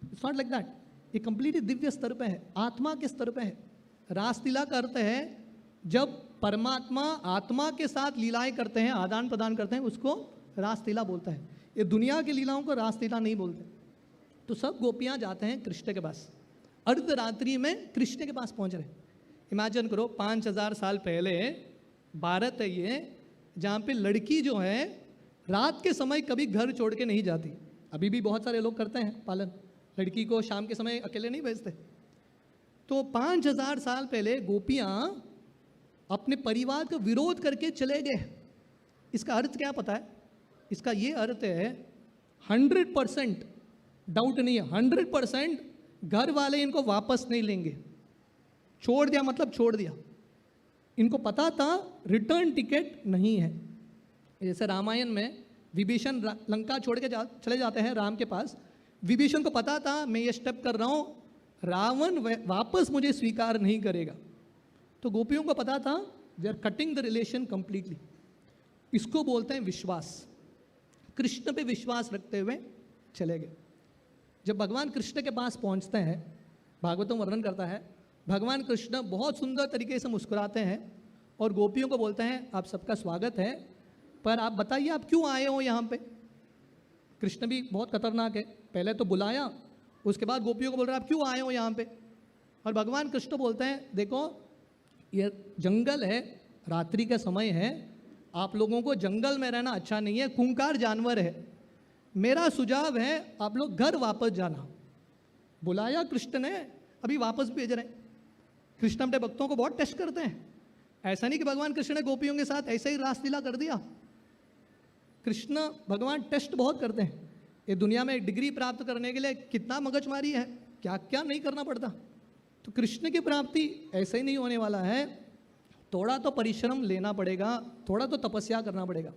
It's not like that. ये कंप्लीटली दिव्य स्तर पे है, आत्मा के स्तर पे है। रासलीला का अर्थ है जब परमात्मा आत्मा के साथ लीलाएं करते हैं, आदान प्रदान करते हैं, उसको रासलीला बोलता है। ये दुनिया की लीलाओं को रासलीला नहीं बोलते। तो सब गोपियां जाते हैं कृष्ण के पास। अर्धरात्रि में कृष्ण के पास पहुंच रहे। इमेजिन करो 5000 साल पहले भारत है ये, जहाँ पे लड़की जो है रात के समय कभी घर छोड़ के नहीं जाती। अभी भी बहुत सारे लोग करते हैं पालन, लड़की को शाम के समय अकेले नहीं भेजते। तो 5000 साल पहले गोपियाँ अपने परिवार का विरोध करके चले गए। इसका अर्थ क्या पता है? इसका ये अर्थ है 100% डाउट नहीं है, 100% घर वाले इनको वापस नहीं लेंगे। छोड़ दिया मतलब छोड़ दिया। इनको पता था रिटर्न टिकट नहीं है। जैसे रामायण में विभीषण लंका छोड़ के चले जाते हैं राम के पास। विभीषण को पता था मैं ये स्टेप कर रहा हूँ, रावण वापस मुझे स्वीकार नहीं करेगा। तो गोपियों को पता था they are cutting the relation completely. इसको बोलते हैं विश्वास। कृष्ण पे विश्वास रखते हुए चले गए। जब भगवान कृष्ण के पास पहुंचते हैं, भागवतम वर्णन करता है भगवान कृष्ण बहुत सुंदर तरीके से मुस्कुराते हैं और गोपियों को बोलते हैं आप सबका स्वागत है, पर आप बताइए आप क्यों आए हो यहाँ पे। कृष्ण भी बहुत खतरनाक है, पहले तो बुलाया, उसके बाद गोपियों को बोल रहे हैं आप क्यों आए हो यहाँ पे। और भगवान कृष्ण बोलते हैं देखो ये जंगल है, रात्रि का समय है, आप लोगों को जंगल में रहना अच्छा नहीं है, खूंखार जानवर है, मेरा सुझाव है आप लोग घर वापस जाना। बुलाया कृष्ण ने, अभी वापस भेज रहे हैं। कृष्ण अपने भक्तों को बहुत टेस्ट करते हैं। ऐसा नहीं कि भगवान कृष्ण ने गोपियों के साथ ऐसे ही रासलीला कर दिया। कृष्ण भगवान टेस्ट बहुत करते हैं। ये दुनिया में डिग्री प्राप्त करने के लिए कितना मगजमारी है, क्या क्या नहीं करना पड़ता। तो कृष्ण की प्राप्ति ऐसे ही नहीं होने वाला है, थोड़ा तो परिश्रम लेना पड़ेगा, थोड़ा तो तपस्या करना पड़ेगा।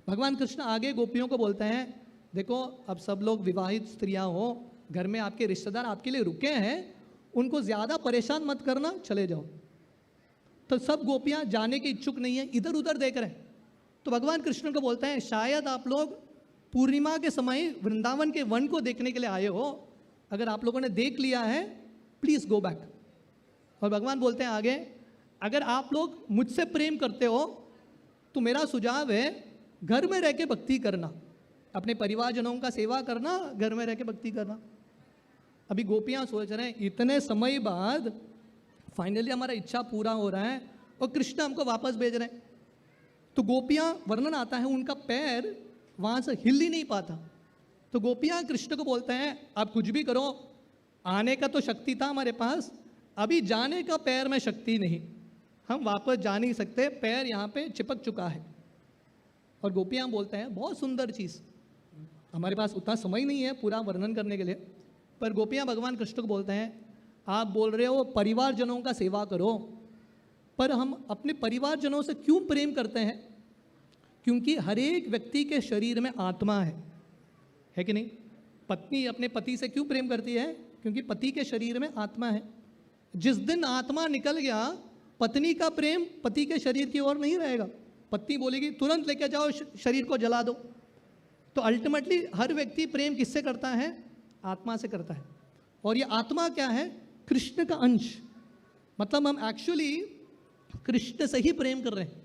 भगवान कृष्ण आगे गोपियों को बोलते हैं देखो अब सब लोग विवाहित स्त्रियां हो, घर में आपके रिश्तेदार आपके लिए रुके हैं, उनको ज़्यादा परेशान मत करना, चले जाओ। तो सब गोपियां जाने के इच्छुक नहीं है, इधर उधर देख रहे हैं। तो भगवान कृष्ण को बोलते हैं शायद आप लोग पूर्णिमा के समय वृंदावन के वन को देखने के लिए आए हो, अगर आप लोगों ने देख लिया है प्लीज़ गो बैक। और भगवान बोलते हैं आगे अगर आप लोग मुझसे प्रेम करते हो तो मेरा सुझाव है घर में रह के भक्ति करना, अपने परिवारजनों का सेवा करना, घर में रह के भक्ति करना। अभी गोपियाँ सोच रहे हैं इतने समय बाद फाइनली हमारा इच्छा पूरा हो रहा है और कृष्ण हमको वापस भेज रहे हैं। तो गोपियाँ वर्णन आता है उनका पैर वहाँ से हिल ही नहीं पाता। तो गोपियाँ कृष्ण को बोलते हैं आप कुछ भी करो, आने का तो शक्ति था हमारे पास, अभी जाने का पैर में शक्ति नहीं, हम वापस जा नहीं सकते, पैर यहाँ पे चिपक चुका है। और गोपियाँ बोलते हैं बहुत सुंदर चीज़, हमारे पास उतना समय नहीं है पूरा वर्णन करने के लिए, पर गोपियाँ भगवान कृष्ण को बोलते हैं आप बोल रहे हो परिवारजनों का सेवा करो, पर हम अपने परिवारजनों से क्यों प्रेम करते हैं? क्योंकि हर एक व्यक्ति के शरीर में आत्मा है कि नहीं? पत्नी अपने पति से क्यों प्रेम करती है? क्योंकि पति के शरीर में आत्मा है। जिस दिन आत्मा निकल गया, पत्नी का प्रेम पति के शरीर की ओर नहीं रहेगा। पत्नी बोलेगी तुरंत लेके जाओ, शरीर को जला दो। तो अल्टीमेटली हर व्यक्ति प्रेम किससे करता है? आत्मा से करता है। और ये आत्मा क्या है? कृष्ण का अंश। मतलब हम एक्चुअली कृष्ण से ही प्रेम कर रहे हैं।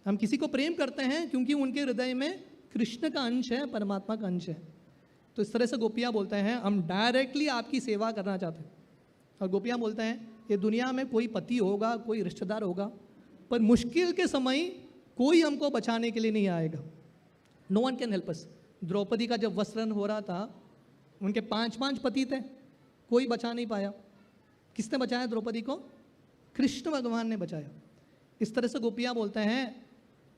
हम किसी को प्रेम करते हैं क्योंकि उनके हृदय में कृष्ण का अंश है, परमात्मा का अंश है। तो इस तरह से गोपियाँ बोलते हैं हम डायरेक्टली आपकी सेवा करना चाहते हैं। और गोपियाँ बोलते हैं ये दुनिया में कोई पति होगा, कोई रिश्तेदार होगा, पर मुश्किल के समय कोई हमको बचाने के लिए नहीं आएगा। No one can help us. Draupadi का जब वस्त्रहरण हो रहा था, उनके 5 पति थे, कोई बचा नहीं पाया। किसने बचाया द्रौपदी को? कृष्ण भगवान ने बचाया। इस तरह से गोपियाँ बोलते हैं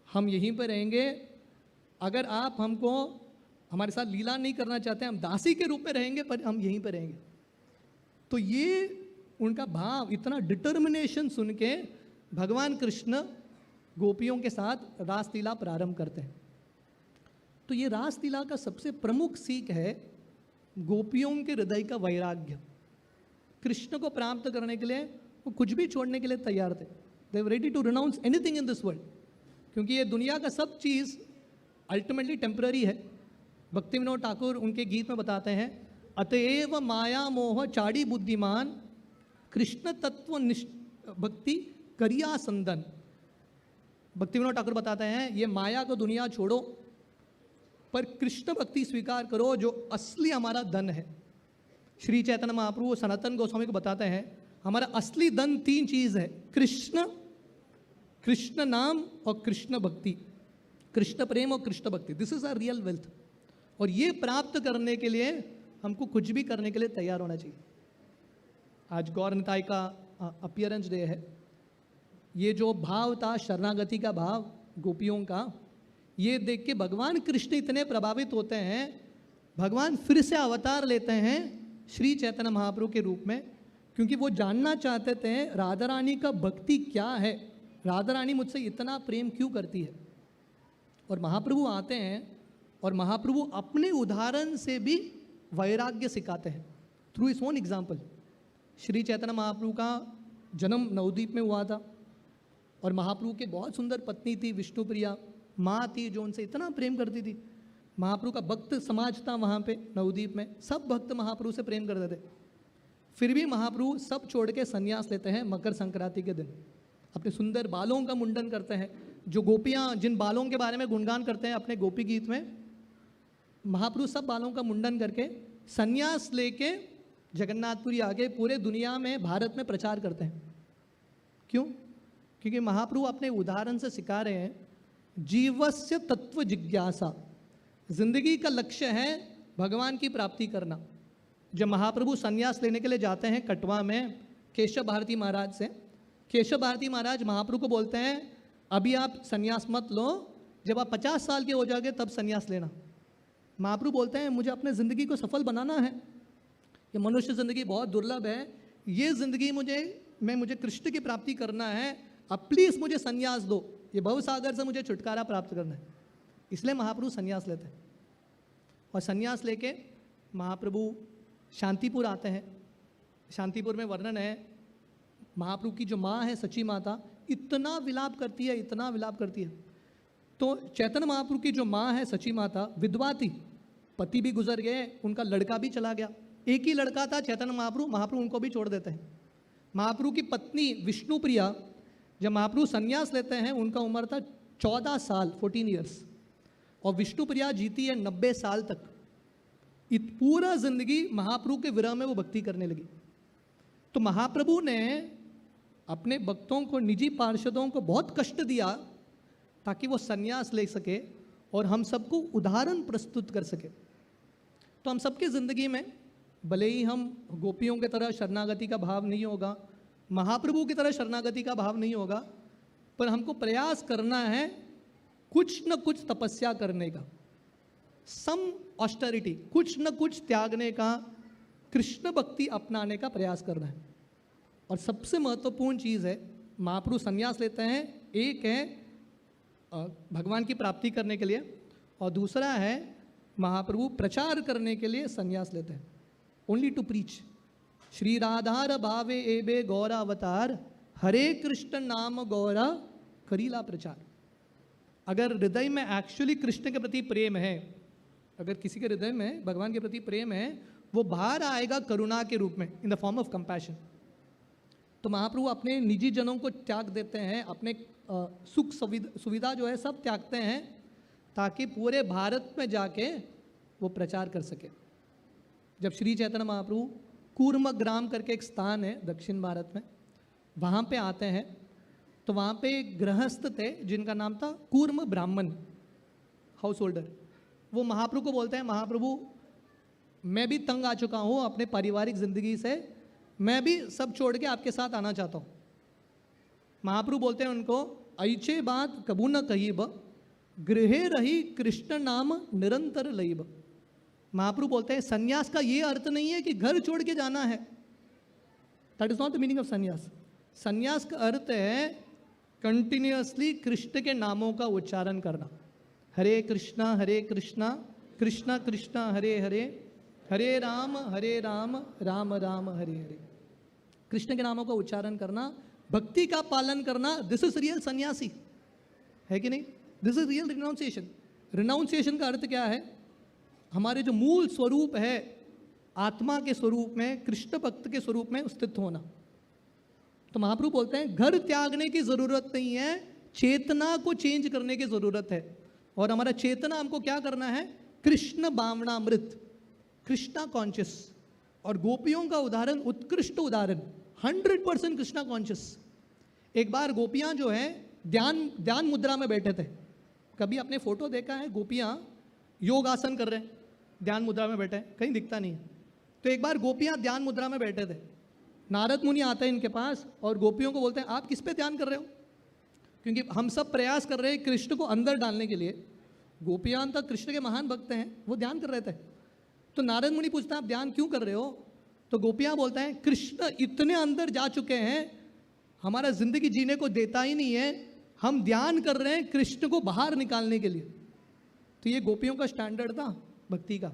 हम यहीं पर रहेंगे, अगर आप हमको हमारे साथ लीला नहीं करना चाहते, हम दासी के रूप में रहेंगे, पर हम यहीं पर रहेंगे। तो ये उनका भाव, इतना डिटर्मिनेशन सुन के भगवान कृष्ण गोपियों के साथ रासलीला प्रारंभ करते हैं। तो ये रासलीला का सबसे प्रमुख सीख है गोपियों के हृदय का वैराग्य। कृष्ण को प्राप्त करने के लिए वो कुछ भी छोड़ने के लिए तैयार थे। They were ready to renounce anything in this world, क्योंकि ये दुनिया का सब चीज़ अल्टीमेटली टेम्पररी है। भक्ति विनोद ठाकुर उनके गीत में बताते हैं, अतएव माया मोह चाड़ी बुद्धिमान, कृष्ण तत्व भक्ति करिया संदन। भक्ति विनोद ठाकुर बताते हैं ये माया को दुनिया छोड़ो, पर कृष्ण भक्ति स्वीकार करो जो असली हमारा धन है। श्री चैतन्य महाप्रभु सनातन गोस्वामी को बताते हैं हमारा असली धन 3 चीज़ है, कृष्ण, कृष्ण नाम और कृष्ण भक्ति, कृष्ण प्रेम और कृष्ण भक्ति। This is our real wealth. और ये प्राप्त करने के लिए हमको कुछ भी करने के लिए तैयार होना चाहिए। आज गौर निताई का अपीयरेंस डे है। ये जो भाव था शरणागति का भाव गोपियों का, ये देख के भगवान कृष्ण इतने प्रभावित होते हैं, भगवान फिर से अवतार लेते हैं श्री चैतन्य महाप्रभु के रूप में, क्योंकि वो जानना चाहते थे राधा रानी का भक्ति क्या है, राधा रानी मुझसे इतना प्रेम क्यों करती है। और महाप्रभु आते हैं और महाप्रभु अपने उदाहरण से भी वैराग्य सिखाते हैं through his own example. Shri Chaitanya Mahaprabhu का जन्म नवद्वीप में हुआ था और महाप्रभु के बहुत सुंदर पत्नी थी विष्णुप्रिया, माँ थी जो उनसे इतना प्रेम करती थी। महाप्रभु का भक्त समाज था वहाँ पे नवद्वीप में, सब भक्त महाप्रभु से प्रेम करते थे। फिर भी महाप्रभु सब छोड़ के संन्यास लेते हैं मकर संक्रांति के दिन। अपने सुंदर बालों का मुंडन करते हैं। जो गोपियाँ जिन बालों के बारे में गुणगान करते हैं अपने गोपी गीत में, महाप्रभु सब बालों का मुंडन करके संन्यास लेके जगन्नाथपुरी आगे पूरे दुनिया में भारत में प्रचार करते हैं। क्यों? क्योंकि महाप्रभु अपने उदाहरण से सिखा रहे हैं जीवस्य तत्व जिज्ञासा, जिंदगी का लक्ष्य है भगवान की प्राप्ति करना। जब महाप्रभु संन्यास लेने के लिए जाते हैं कटवा में केशव भारती महाराज से, केशव भारती महाराज महाप्रभु को बोलते हैं अभी आप संन्यास मत लो, जब आप 50 साल के हो जाओगे तब संन्यास लेना। महाप्रभु बोलते हैं मुझे अपने ज़िंदगी को सफल बनाना है, ये मनुष्य ज़िंदगी बहुत दुर्लभ है, ये ज़िंदगी मुझे कृष्ण की प्राप्ति करना है, अब प्लीज़ मुझे संन्यास दो, ये भवसागर से मुझे छुटकारा प्राप्त करना है। इसलिए महाप्रभु संन्यास लेते हैं। और संन्यास लेके महाप्रभु शांतिपुर आते हैं। शांतिपुर में वर्णन है महाप्रभु की जो माँ है सची माता इतना विलाप करती है, इतना विलाप करती है। तो चैतन्य महाप्रभु की जो माँ है सची माता विधवा थी, पति भी गुजर गए, उनका लड़का भी चला गया। एक ही लड़का था चैतन्य महाप्रभु, महाप्रभु उनको भी छोड़ देते हैं। महाप्रभु की पत्नी विष्णुप्रिया जब महाप्रभु संन्यास लेते हैं उनका उम्र था 14 साल 14 ईयर्स, और विष्णुप्रिया जीती है 90 साल तक। पूरा जिंदगी महाप्रभु के विरह में वो भक्ति करने लगी। तो महाप्रभु ने अपने भक्तों को, निजी पार्षदों को बहुत कष्ट दिया ताकि वो संन्यास ले सके और हम सबको उदाहरण प्रस्तुत कर सके। तो हम सबके ज़िंदगी में भले ही हम गोपियों की तरह शरणागति का भाव नहीं होगा, महाप्रभु की तरह शरणागति का भाव नहीं होगा, पर हमको प्रयास करना है कुछ न कुछ तपस्या करने का, सम ऑस्टेरिटी, कुछ न कुछ त्यागने का, कृष्ण भक्ति अपनाने का प्रयास करना है। और सबसे महत्वपूर्ण चीज़ है महाप्रभु संन्यास लेते हैं, एक है भगवान की प्राप्ति करने के लिए और दूसरा है महाप्रभु प्रचार करने के लिए संन्यास लेते हैं, ओनली टू प्रीच। श्री राधार भावे एबे गौरा अवतार, हरे कृष्ण नाम गौरा करीला प्रचार। अगर हृदय में एक्चुअली कृष्ण के प्रति प्रेम है, अगर किसी के हृदय में भगवान के प्रति प्रेम है, वो बाहर आएगा करुणा के रूप में, in the form of compassion. तो महाप्रभु अपने निजी जनों को त्याग देते हैं, अपने सुख सुविधा जो है सब त्यागते हैं ताकि पूरे भारत में जाके वो प्रचार कर सके। जब श्री चैतन्य महाप्रभु कूर्म ग्राम करके एक स्थान है दक्षिण भारत में, वहाँ पे आते हैं तो वहाँ पे एक गृहस्थ थे जिनका नाम था कूर्म ब्राह्मण, हाउस होल्डर। वो महाप्रभु को बोलते हैं, महाप्रभु मैं भी तंग आ चुका हूँ अपने पारिवारिक ज़िंदगी से, मैं भी सब छोड़ के आपके साथ आना चाहता हूँ। महाप्रभु बोलते हैं उनको, ऐचे बात कबू न कहीब, गृहे रही कृष्ण नाम निरंतर लईब। महाप्रभु बोलते हैं सन्यास का ये अर्थ नहीं है कि घर छोड़ के जाना है, that is not the meaning of सन्यास। सन्यास का अर्थ है कंटिन्यूअसली कृष्ण के नामों का उच्चारण करना, हरे कृष्णा कृष्णा कृष्णा हरे हरे, हरे राम राम राम हरे हरे। कृष्ण के नामों का उच्चारण करना, भक्ति का पालन करना, दिस इज रियल सन्यासी, है कि नहीं? This is real renunciation. Renunciation का अर्थ क्या है? हमारे जो मूल स्वरूप है आत्मा के स्वरूप में, कृष्ण भक्त के स्वरूप में स्थित होना। तो महाप्रभु बोलते हैं घर त्यागने की जरूरत नहीं है, चेतना को चेंज करने की जरूरत है। और हमारा चेतना हमको क्या करना है? कृष्ण भावनामृत, कृष्णा कॉन्शियस। और गोपियों का उदाहरण, उत्कृष्ट उदाहरण, 100% कृष्णा कॉन्शियस। एक बार गोपियां जो है ध्यान मुद्रा में बैठे थे। कभी आपने फोटो देखा है गोपियां योग आसन कर रहे हैं, ध्यान मुद्रा में बैठे हैं, कहीं दिखता नहीं है। तो एक बार गोपियां ध्यान मुद्रा में बैठे थे, नारद मुनि आते हैं इनके पास और गोपियों को बोलते हैं आप किस पे ध्यान कर रहे हो? क्योंकि हम सब प्रयास कर रहे हैं कृष्ण को अंदर डालने के लिए। गोपियां तक कृष्ण के महान भक्त हैं, वो ध्यान कर रहे थे। तो नारद मुनि पूछते हैं आप ध्यान क्यों कर रहे हो? तो गोपियां बोलते हैं कृष्ण इतने अंदर जा चुके हैं, हमारा जिंदगी जीने को देता ही नहीं है, हम ध्यान कर रहे हैं कृष्ण को बाहर निकालने के लिए। तो ये गोपियों का स्टैंडर्ड था भक्ति का।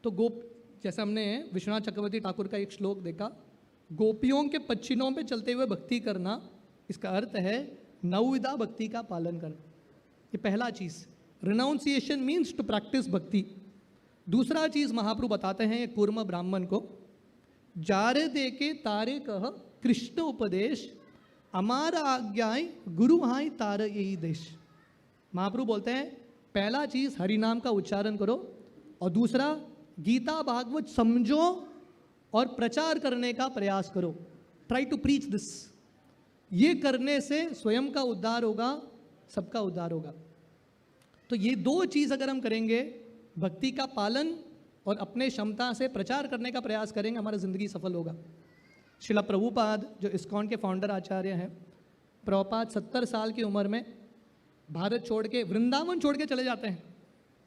तो जैसे हमने विश्वनाथ चक्रवर्ती ठाकुर का एक श्लोक देखा, गोपियों के पच्छिनों पे चलते हुए भक्ति करना, इसका अर्थ है नवविधा भक्ति का पालन करना। ये पहला चीज़, रिनाउंसिएशन मीन्स टू प्रैक्टिस भक्ति। दूसरा चीज़ महाप्रभु बताते हैं कूर्म ब्राह्मण को, जारे दे के तारे कह कृष्ण उपदेश, अमार आज्ञाएं गुरु हाई तार यही देश। महाप्रभु बोलते हैं पहला चीज़ हरिनाम का उच्चारण करो, और दूसरा गीता भागवत समझो और प्रचार करने का प्रयास करो, ट्राई टू प्रीच दिस। ये करने से स्वयं का उद्धार होगा, सबका उद्धार होगा। तो ये दो चीज़ अगर हम करेंगे, भक्ति का पालन और अपने क्षमता से प्रचार करने का प्रयास करेंगे, हमारा ज़िंदगी सफल होगा। श्रील प्रभुपाद जो इस्कॉन के फाउंडर आचार्य हैं, प्रभुपाद 70 साल की उम्र में भारत छोड़ के वृंदावन छोड़ के चले जाते हैं।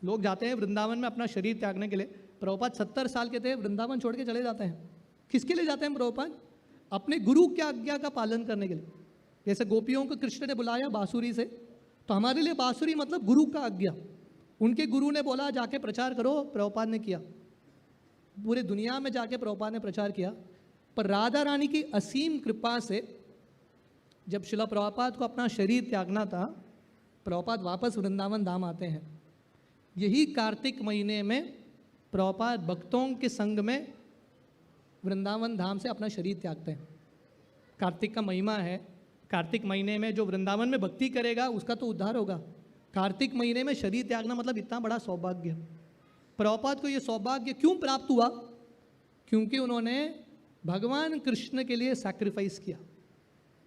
लोग जाते हैं वृंदावन में अपना शरीर त्यागने के लिए, प्रभुपाद 70 साल के थे, वृंदावन छोड़ के चले जाते हैं। किसके लिए जाते हैं प्रभुपाद? अपने गुरु की आज्ञा का पालन करने के लिए। जैसे गोपियों को कृष्ण ने बुलाया बांसुरी से, तो हमारे लिए बांसुरी मतलब गुरु का आज्ञा। उनके गुरु ने बोला जाके प्रचार करो, प्रभुपाद ने किया, पूरे दुनिया में जाके प्रभुपाद ने प्रचार किया। पर राधा रानी की असीम कृपा से जब शिला प्रभुपाद को अपना शरीर त्यागना था, प्रभुपाद वापस वृंदावन धाम आते हैं। यही कार्तिक महीने में प्रभुपाद भक्तों के संग में वृंदावन धाम से अपना शरीर त्यागते हैं। कार्तिक का महिमा है, कार्तिक महीने में जो वृंदावन में भक्ति करेगा उसका तो उद्धार होगा। कार्तिक महीने में शरीर त्यागना मतलब इतना बड़ा सौभाग्य। प्रभुपाद को ये सौभाग्य क्यों प्राप्त हुआ? क्योंकि उन्होंने भगवान कृष्ण के लिए सैक्रिफाइस किया।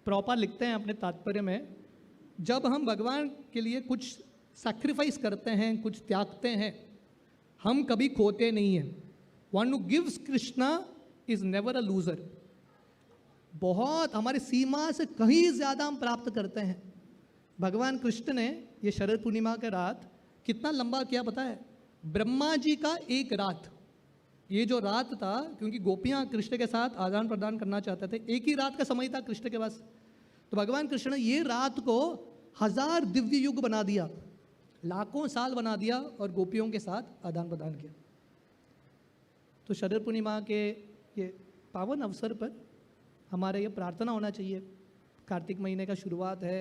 प्रभुपाद लिखते हैं अपने तात्पर्य में, जब हम भगवान के लिए कुछ सैक्रिफाइस करते हैं, कुछ त्यागते हैं, हम कभी खोते नहीं हैं। One who gives Krishna is never a loser. बहुत हमारी सीमा से कहीं ज़्यादा हम प्राप्त करते हैं। भगवान कृष्ण ने ये शरद पूर्णिमा के रात कितना लंबा किया पता है? ब्रह्मा जी का एक रात, ये जो रात था, क्योंकि गोपियाँ कृष्ण के साथ आदान प्रदान करना चाहते थे, एक ही रात का समय था कृष्ण के पास। तो भगवान कृष्ण ने ये रात को 1000 दिव्य युग बना दिया, लाखों साल बना दिया और गोपियों के साथ आदान प्रदान किया। तो शरद पूर्णिमा के ये पावन अवसर पर हमारा ये प्रार्थना होना चाहिए। कार्तिक महीने का शुरुआत है,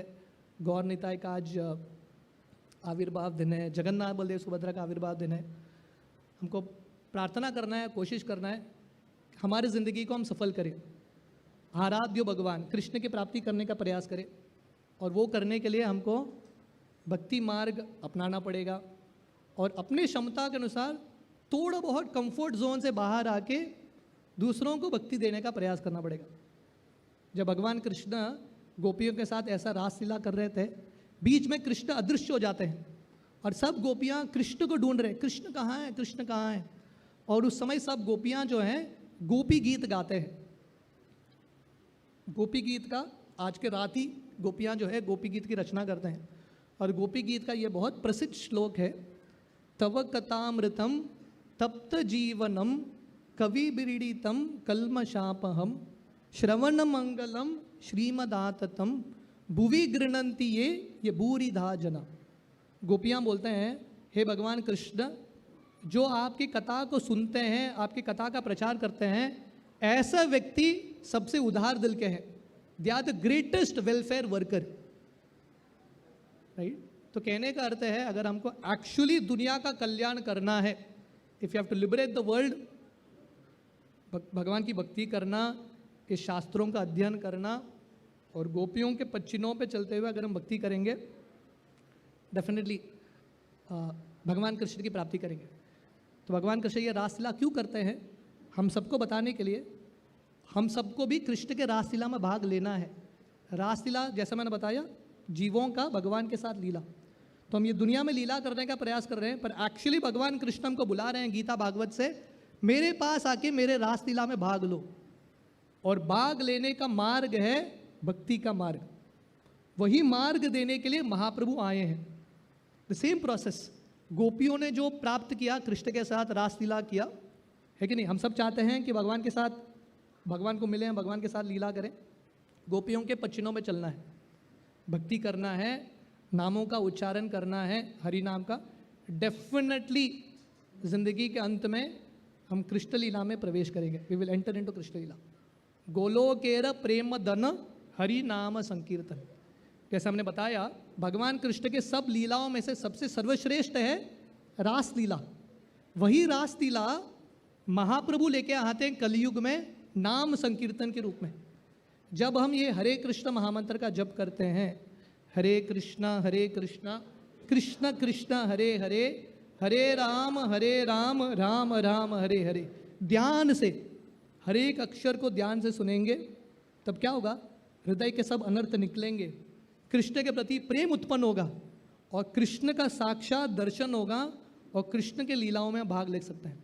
गौर निताय का आज आविर्भाव दिन है, जगन्नाथ बलदेव सुभद्रा का आविर्भाव दिन है। हमको प्रार्थना करना है, कोशिश करना है हमारी ज़िंदगी को हम सफल करें, आराध्य भगवान कृष्ण की प्राप्ति करने का प्रयास करें। और वो करने के लिए हमको भक्ति मार्ग अपनाना पड़ेगा और अपने क्षमता के अनुसार थोड़ा बहुत कंफर्ट जोन से बाहर आके दूसरों को भक्ति देने का प्रयास करना पड़ेगा। जब भगवान कृष्ण गोपियों के साथ ऐसा रासलीला कर रहे थे, बीच में कृष्ण अदृश्य हो जाते हैं और सब गोपियाँ कृष्ण को ढूंढ रहे, कृष्ण कहाँ है, कृष्ण कहाँ है। और उस समय सब गोपियाँ जो हैं गोपी गीत गाते हैं। गोपी गीत का आज के रात ही गोपियाँ जो है गोपी गीत की रचना करते हैं और गोपी गीत का ये बहुत प्रसिद्ध श्लोक है, तव कथामृतम तप्त जीवनम कवि बिरीडितम कल्मशापहम श्रवण मंगलम श्रीमदाततम भुवि गृणंती ये भूरिधा जना। गोपियाँ बोलते हैं, हे भगवान कृष्ण, जो आपकी कथा को सुनते हैं, आपकी कथा का प्रचार करते हैं, ऐसा व्यक्ति सबसे उदार दिल के हैं। They are the greatest welfare worker, right. तो कहने का अर्थ है, अगर हमको एक्चुअली दुनिया का कल्याण करना है, if you have to liberate the world, भगवान की भक्ति करना, इस शास्त्रों का अध्ययन करना और गोपियों के पच्चिनों पे चलते हुए अगर हम भक्ति करेंगे, डेफिनेटली भगवान कृष्ण की प्राप्ति करेंगे। तो भगवान कृष्ण ये रासलीला क्यों करते हैं, हम सबको बताने के लिए। हम सबको भी कृष्ण के रासलीला में भाग लेना है। रासलीला जैसा मैंने बताया, जीवों का भगवान के साथ लीला। तो हम ये दुनिया में लीला करने का प्रयास कर रहे हैं, पर एक्चुअली भगवान कृष्ण हमको बुला रहे हैं गीता भागवत से, मेरे पास आके मेरे रासलीला में भाग लो। और भाग लेने का मार्ग है भक्ति का मार्ग। वही मार्ग देने के लिए महाप्रभु आए हैं। द सेम प्रोसेस गोपियों ने जो प्राप्त किया, कृष्ण के साथ रासलीला किया, है कि नहीं। हम सब चाहते हैं कि भगवान के साथ, भगवान को मिलें, भगवान के साथ लीला करें। गोपियों के पच्चिनों में चलना है, भक्ति करना है, नामों का उच्चारण करना है, हरि नाम का। डेफिनेटली जिंदगी के अंत में हम कृष्ण लीला में प्रवेश करेंगे। We will enter into Krishna lila. गोलोकेर प्रेम धन हरि नाम संकीर्तन। जैसे हमने बताया, भगवान कृष्ण के सब लीलाओं में से सबसे सर्वश्रेष्ठ है रासलीला। वही रासलीला महाप्रभु लेके आते हैं कलयुग में नाम संकीर्तन के रूप में। जब हम ये हरे कृष्ण महामंत्र का जप करते हैं, हरे कृष्णा कृष्ण कृष्ण हरे हरे, हरे राम राम राम हरे हरे, ध्यान से हर एक अक्षर को ध्यान से सुनेंगे, तब क्या होगा, हृदय के सब अनर्थ निकलेंगे, कृष्ण के प्रति प्रेम उत्पन्न होगा और कृष्ण का साक्षात दर्शन होगा और कृष्ण के लीलाओं में भाग ले सकते हैं।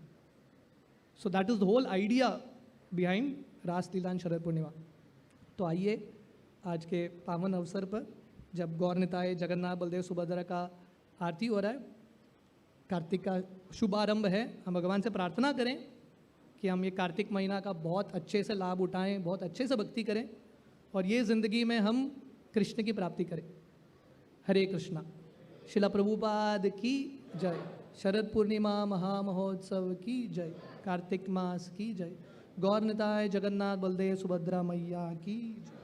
So that is the whole idea behind Raslila and Sharad Purnima. तो आइए आज के पावन अवसर पर, जब गौर निताय जगन्नाथ बलदेव सुभद्रा का आरती हो रहा है, कार्तिक का शुभारंभ है, हम भगवान से प्रार्थना करें कि हम ये कार्तिक महीना का बहुत अच्छे से लाभ उठाएं, बहुत अच्छे से भक्ति करें और ये ज़िंदगी में हम कृष्ण की प्राप्ति करें। हरे कृष्णा। शिला प्रभुपाद की जय। शरद पूर्णिमा महामहोत्सव की जय। कार्तिक मास की जय। गौर निताय जगन्नाथ बलदेव सुभद्रा मैया की जय।